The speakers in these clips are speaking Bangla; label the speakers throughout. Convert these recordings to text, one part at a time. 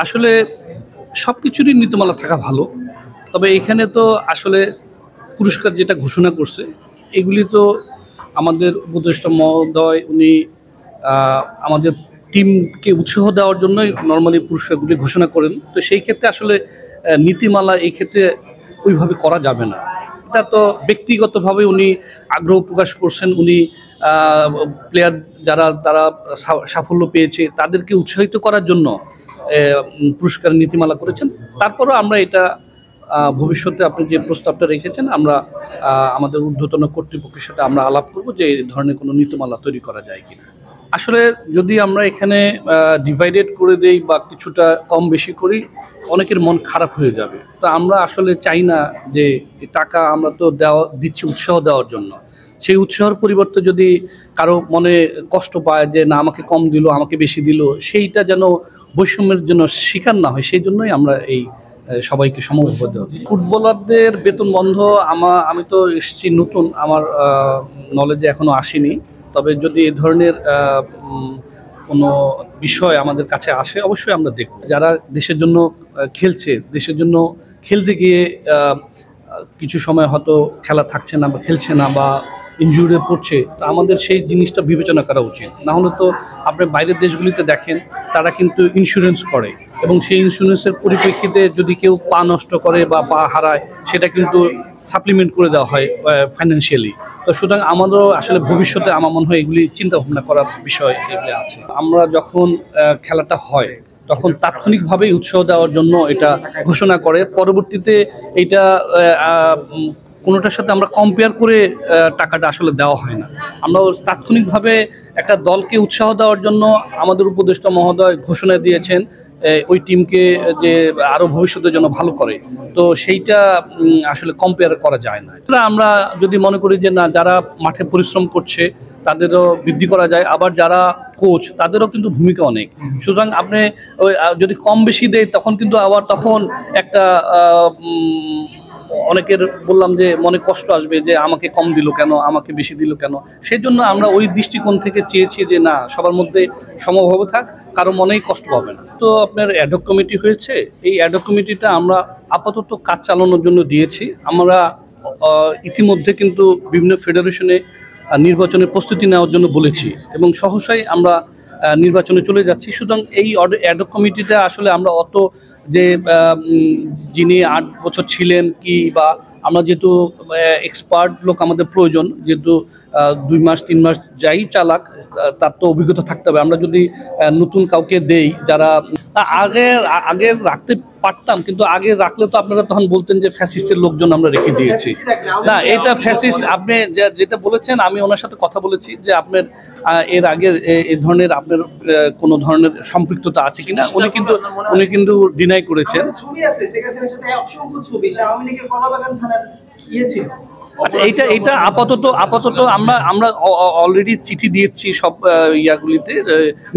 Speaker 1: আসলে সবকিছুরই নীতিমালা থাকা ভালো। তবে এখানে তো আসলে পুরস্কার যেটা ঘোষণা করছে, এগুলি তো আমাদের উপদেষ্টা মহোদয় উনি আমাদের টিমকে উৎসাহ দেওয়ার জন্যই নরমালি পুরস্কারগুলি ঘোষণা করেন। তো সেই ক্ষেত্রে আসলে নীতিমালা এই ক্ষেত্রে ওইভাবে করা যাবে না। এটা তো ব্যক্তিগতভাবে উনি আগ্রহ প্রকাশ করছেন। উনি প্লেয়ার যারা তারা সাফল্য পেয়েছে তাদেরকে উৎসাহিত করার জন্য পুরস্কার নীতিমালা করেছেন। তারপরও আমরা এটা ভবিষ্যতে আপনি যে প্রস্তাবটা রেখেছেন আমরা আমাদের ঊর্ধ্বতন কর্তৃপক্ষের সাথে আমরা আলাপ করব যে এই ধরনের কোনো নীতিমালা তৈরি করা যায় কিনা। আসলে যদি আমরা এখানে ডিভাইডেড করে দেই বা কিছুটা কম বেশি করি, অনেকের মন খারাপ হয়ে যাবে। তো আমরা আসলে চাই না যে টাকা আমরা তো দিচ্ছি উৎসাহ দেওয়ার জন্য। সেই উৎসাহের পরিবর্তে যদি কারো মনে কষ্ট পায় যে না আমাকে কম দিল, আমাকে বেশি দিল, সেইটা যেন বৈষম্যের জন্য শিকার না হয়, সেই জন্যই আমরা এই সবাইকে সমভাবে দেওয়া। ফুটবলারদের বেতন বন্ধ আমি তো এসেছি নতুন, আমার নলেজে এখনো আসেনি। তবে যদি এ ধরনের কোনো বিষয় আমাদের কাছে আসে অবশ্যই আমরা দেখব। যারা দেশের জন্য খেলছে, দেশের জন্য খেলতে গিয়ে কিছু সময় হয়তো খেলা থাকছে না বা খেলছে না বা ইনজুরি পড়ছে, তো আমাদের সেই জিনিসটা বিবেচনা করা উচিত। না হলে তো আপনি বাইরের দেশগুলিতে দেখেন তারা কিন্তু ইন্স্যুরেন্স করে এবং সেই ইন্স্যুরেন্সের পরিপ্রেক্ষিতে যদি কেউ পা নষ্ট করে বা পা হারায় সেটা কিন্তু সাপ্লিমেন্ট করে দেওয়া হয় ফাইন্যান্সিয়ালি। তো সুতরাং আমাদেরও আসলে ভবিষ্যতে আমার মনে হয় এগুলি চিন্তা ভাবনা করার বিষয় এগুলি আছে। আমরা যখন খেলাটা হয় তখন তাৎক্ষণিকভাবেই উৎসাহ দেওয়ার জন্য এটা ঘোষণা করে, পরবর্তীতে এটা কোনোটার সাথে আমরা কম্পেয়ার করে টাকাটা আসলে দেওয়া হয় না। আমরা তাৎক্ষণিকভাবে একটা দলকে উৎসাহ দেওয়ার জন্য আমাদের উপদেষ্টা মহোদয় ঘোষণা দিয়েছেন ওই টিমকে যে আরও ভবিষ্যতের জন্য ভালো করে। তো সেইটা আসলে কম্পেয়ার করা যায় না। আমরা যদি মনে করি যে না, যারা মাঠে পরিশ্রম করছে তাদেরও বৃদ্ধি করা যায়, আবার যারা কোচ তাদেরও কিন্তু ভূমিকা অনেক। সুতরাং আপনি ওই যদি কম বেশি দেয় তখন কিন্তু আবার তখন একটা অনেকের বললাম যে মনে কষ্ট আসবে যে আমাকে কম দিল কেন, আমাকে বেশি দিল কেন। সেই জন্য আমরা ওই দৃষ্টিকোণ থেকে চেয়েছি যে না, সবার মধ্যে সমভাবে থাক, কারো মনেই কষ্ট পাবে না। তো আপনার অ্যাডহক কমিটি হয়েছে, এই অ্যাডহক কমিটিটা আমরা আপাতত কাজ চালানোর জন্য দিয়েছি। আমরা ইতিমধ্যে কিন্তু বিভিন্ন ফেডারেশনে নির্বাচনের প্রস্তুতি নেওয়ার জন্য বলেছি এবং সহসাই আমরা নির্বাচনে চলে যাচ্ছি। সুতরাং এই অ্যাডহক কমিটিটা আসলে আমরা অত যে যিনি 8 বছর ছিলেন কি বা আমরা যেহেতু এক্সপার্ট লোক আমাদের প্রয়োজন, যেহেতু 2 মাস 3 মাস যাই চালাক তার তো অভিজ্ঞতা থাকতে হবে। আমরা যদি নতুন কাউকে দেই যারা আগে রাখতে পারতাম, কিন্তু আগে রাখলে তো আপনারা তখন বলতেন যে ফ্যাসিস্টের লোকজন আমরা রেখে দিয়েছি। না, এটা ফ্যাসিস্ট। আপনি যেটা বলেছেন আমি ওনার সাথে কথা বলেছি যে আপনার এর আগে এই ধরনের আপনার কোনো ধরনের সম্পৃক্ততা আছে কিনা। উনি কিন্তু ডিনাই করেছেন। আচ্ছা, এইটা আপাতত আমরা অলরেডি চিঠি দিয়েছি সব ইয়াগুলিতে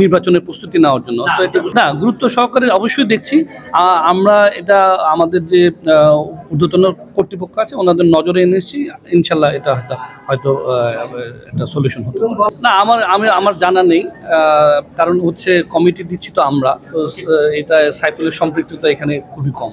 Speaker 1: নির্বাচনের প্রস্তুতি নেওয়ার জন্য। তো এটা না, গুরুত্ব সহকারে অবশ্যই দেখছি। আমরা এটা আমাদের যে ঊর্ধ্বতন কর্তৃপক্ষ আছে ওনাদের নজরে এনেছি। ইনশাল্লাহ এটা হয়তো একটা সলিউশন হতে পারে। না, আমার জানা নেই, কারণ হচ্ছে কমিটি দিচ্ছি তো আমরা, তো এটা সাইফুলের সম্পৃক্ততা এখানে খুবই কম।